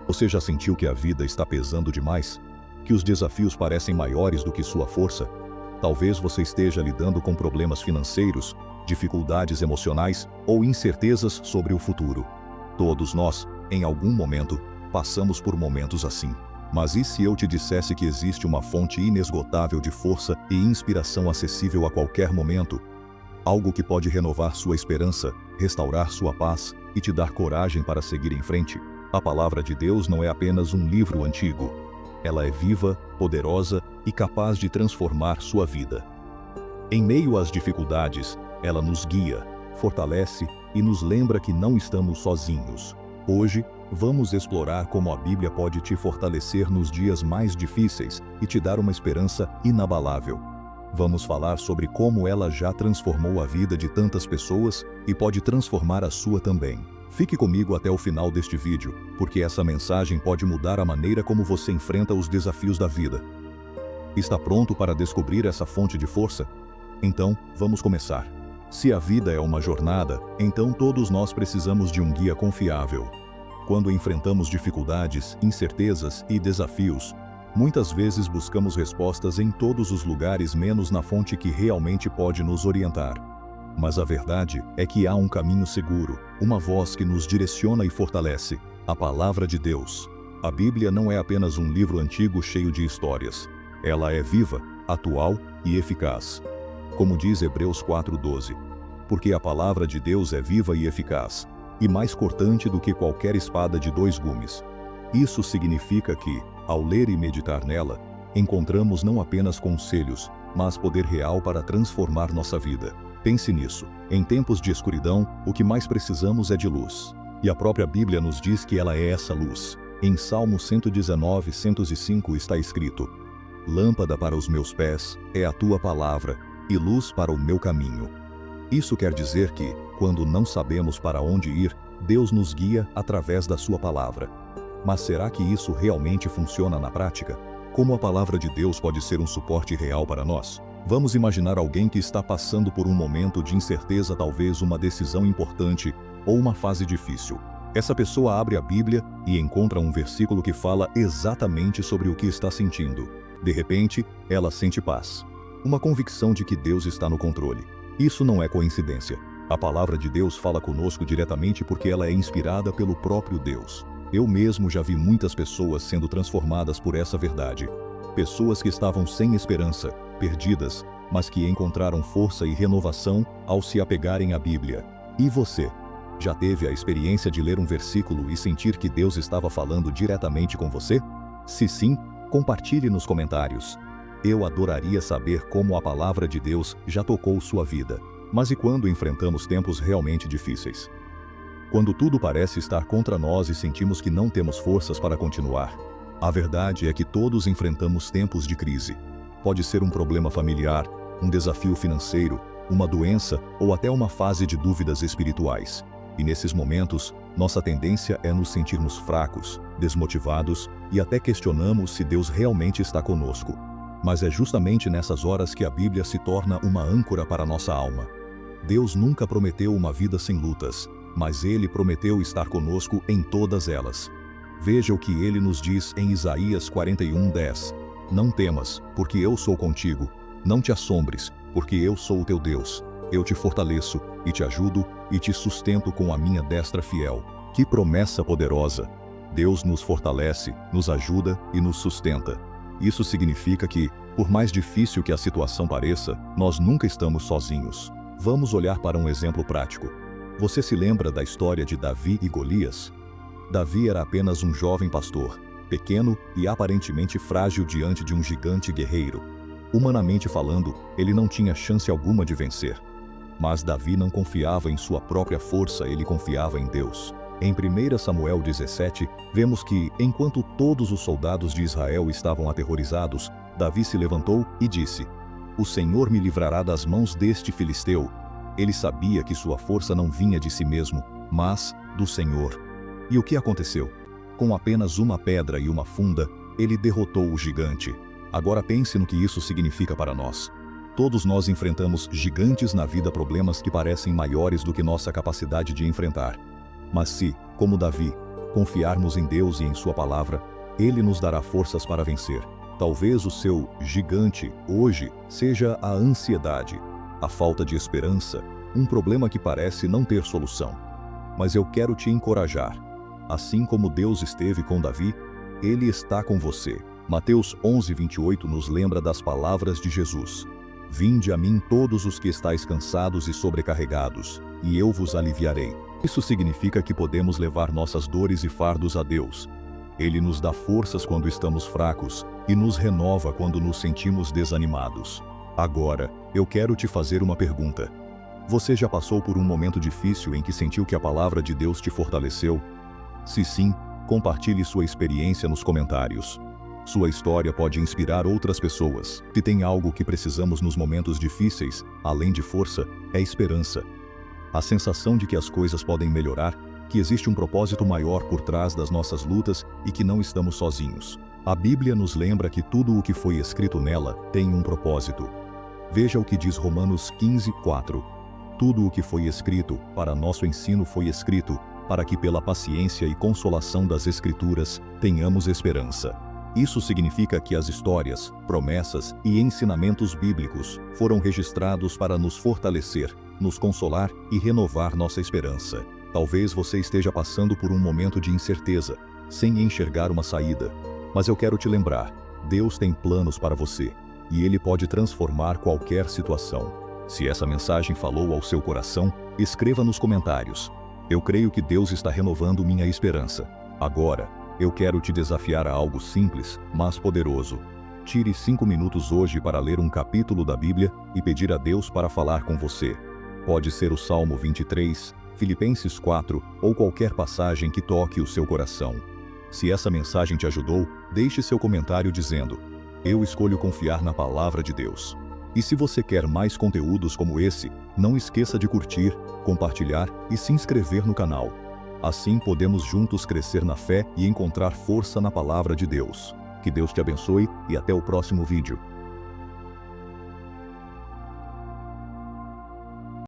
Você já sentiu que a vida está pesando demais? Que os desafios parecem maiores do que sua força? Talvez você esteja lidando com problemas financeiros, dificuldades emocionais ou incertezas sobre o futuro. Todos nós, em algum momento, passamos por momentos assim. Mas e se eu te dissesse que existe uma fonte inesgotável de força e inspiração acessível a qualquer momento? Algo que pode renovar sua esperança, restaurar sua paz e te dar coragem para seguir em frente? A palavra de Deus não é apenas um livro antigo. Ela é viva, poderosa e capaz de transformar sua vida. Em meio às dificuldades, ela nos guia, fortalece e nos lembra que não estamos sozinhos. Hoje, vamos explorar como a Bíblia pode te fortalecer nos dias mais difíceis e te dar uma esperança inabalável. Vamos falar sobre como ela já transformou a vida de tantas pessoas e pode transformar a sua também. Fique comigo até o final deste vídeo, porque essa mensagem pode mudar a maneira como você enfrenta os desafios da vida. Está pronto para descobrir essa fonte de força? Então, vamos começar. Se a vida é uma jornada, então todos nós precisamos de um guia confiável. Quando enfrentamos dificuldades, incertezas e desafios, muitas vezes buscamos respostas em todos os lugares menos na fonte que realmente pode nos orientar. Mas a verdade é que há um caminho seguro, uma voz que nos direciona e fortalece, a Palavra de Deus. A Bíblia não é apenas um livro antigo cheio de histórias. Ela é viva, atual e eficaz. Como diz Hebreus 4:12, porque a Palavra de Deus é viva e eficaz, e mais cortante do que qualquer espada de 2 gumes. Isso significa que, ao ler e meditar nela, encontramos não apenas conselhos, mas poder real para transformar nossa vida. Pense nisso. Em tempos de escuridão, o que mais precisamos é de luz. E a própria Bíblia nos diz que ela é essa luz. Em Salmo 119:105 está escrito: Lâmpada para os meus pés é a tua palavra, e luz para o meu caminho. Isso quer dizer que, quando não sabemos para onde ir, Deus nos guia através da sua palavra. Mas será que isso realmente funciona na prática? Como a palavra de Deus pode ser um suporte real para nós? Vamos imaginar alguém que está passando por um momento de incerteza, talvez uma decisão importante ou uma fase difícil. Essa pessoa abre a Bíblia e encontra um versículo que fala exatamente sobre o que está sentindo. De repente, ela sente paz. Uma convicção de que Deus está no controle. Isso não é coincidência. A palavra de Deus fala conosco diretamente porque ela é inspirada pelo próprio Deus. Eu mesmo já vi muitas pessoas sendo transformadas por essa verdade. Pessoas que estavam sem esperança, perdidas, mas que encontraram força e renovação ao se apegarem à Bíblia. E você? Já teve a experiência de ler um versículo e sentir que Deus estava falando diretamente com você? Se sim, compartilhe nos comentários. Eu adoraria saber como a palavra de Deus já tocou sua vida. Mas e quando enfrentamos tempos realmente difíceis? Quando tudo parece estar contra nós e sentimos que não temos forças para continuar. A verdade é que todos enfrentamos tempos de crise. Pode ser um problema familiar, um desafio financeiro, uma doença ou até uma fase de dúvidas espirituais. E nesses momentos, nossa tendência é nos sentirmos fracos, desmotivados e até questionamos se Deus realmente está conosco. Mas é justamente nessas horas que a Bíblia se torna uma âncora para nossa alma. Deus nunca prometeu uma vida sem lutas, mas Ele prometeu estar conosco em todas elas. Veja o que Ele nos diz em Isaías 41:10. Não temas, porque eu sou contigo. Não te assombres, porque eu sou o teu Deus. Eu te fortaleço, e te ajudo, e te sustento com a minha destra fiel. Que promessa poderosa! Deus nos fortalece, nos ajuda e nos sustenta. Isso significa que, por mais difícil que a situação pareça, nós nunca estamos sozinhos. Vamos olhar para um exemplo prático. Você se lembra da história de Davi e Golias? Davi era apenas um jovem pastor, pequeno e aparentemente frágil diante de um gigante guerreiro. Humanamente falando, ele não tinha chance alguma de vencer. Mas Davi não confiava em sua própria força, ele confiava em Deus. Em 1 Samuel 17, vemos que, enquanto todos os soldados de Israel estavam aterrorizados, Davi se levantou e disse: O Senhor me livrará das mãos deste filisteu. Ele sabia que sua força não vinha de si mesmo, mas do Senhor. E o que aconteceu? Com apenas uma pedra e uma funda, ele derrotou o gigante. Agora pense no que isso significa para nós. Todos nós enfrentamos gigantes na vida, problemas que parecem maiores do que nossa capacidade de enfrentar. Mas se, como Davi, confiarmos em Deus e em sua palavra, Ele nos dará forças para vencer. Talvez o seu gigante hoje seja a ansiedade, a falta de esperança, um problema que parece não ter solução. Mas eu quero te encorajar. Assim como Deus esteve com Davi, Ele está com você. Mateus 11:28 nos lembra das palavras de Jesus. Vinde a mim todos os que estáis cansados e sobrecarregados, e eu vos aliviarei. Isso significa que podemos levar nossas dores e fardos a Deus. Ele nos dá forças quando estamos fracos e nos renova quando nos sentimos desanimados. Agora, eu quero te fazer uma pergunta. Você já passou por um momento difícil em que sentiu que a palavra de Deus te fortaleceu? Se sim, compartilhe sua experiência nos comentários. Sua história pode inspirar outras pessoas. Se tem algo que precisamos nos momentos difíceis, além de força, é esperança. A sensação de que as coisas podem melhorar, que existe um propósito maior por trás das nossas lutas e que não estamos sozinhos. A Bíblia nos lembra que tudo o que foi escrito nela tem um propósito. Veja o que diz Romanos 15:4. Tudo o que foi escrito para nosso ensino foi escrito, para que pela paciência e consolação das Escrituras tenhamos esperança. Isso significa que as histórias, promessas e ensinamentos bíblicos foram registrados para nos fortalecer, nos consolar e renovar nossa esperança. Talvez você esteja passando por um momento de incerteza, sem enxergar uma saída. Mas eu quero te lembrar, Deus tem planos para você, e Ele pode transformar qualquer situação. Se essa mensagem falou ao seu coração, escreva nos comentários. Eu creio que Deus está renovando minha esperança. Agora, eu quero te desafiar a algo simples, mas poderoso. Tire 5 minutos hoje para ler um capítulo da Bíblia e pedir a Deus para falar com você. Pode ser o Salmo 23, Filipenses 4 ou qualquer passagem que toque o seu coração. Se essa mensagem te ajudou, deixe seu comentário dizendo: eu escolho confiar na palavra de Deus. E se você quer mais conteúdos como esse, não esqueça de curtir, compartilhar e se inscrever no canal. Assim podemos juntos crescer na fé e encontrar força na palavra de Deus. Que Deus te abençoe e até o próximo vídeo.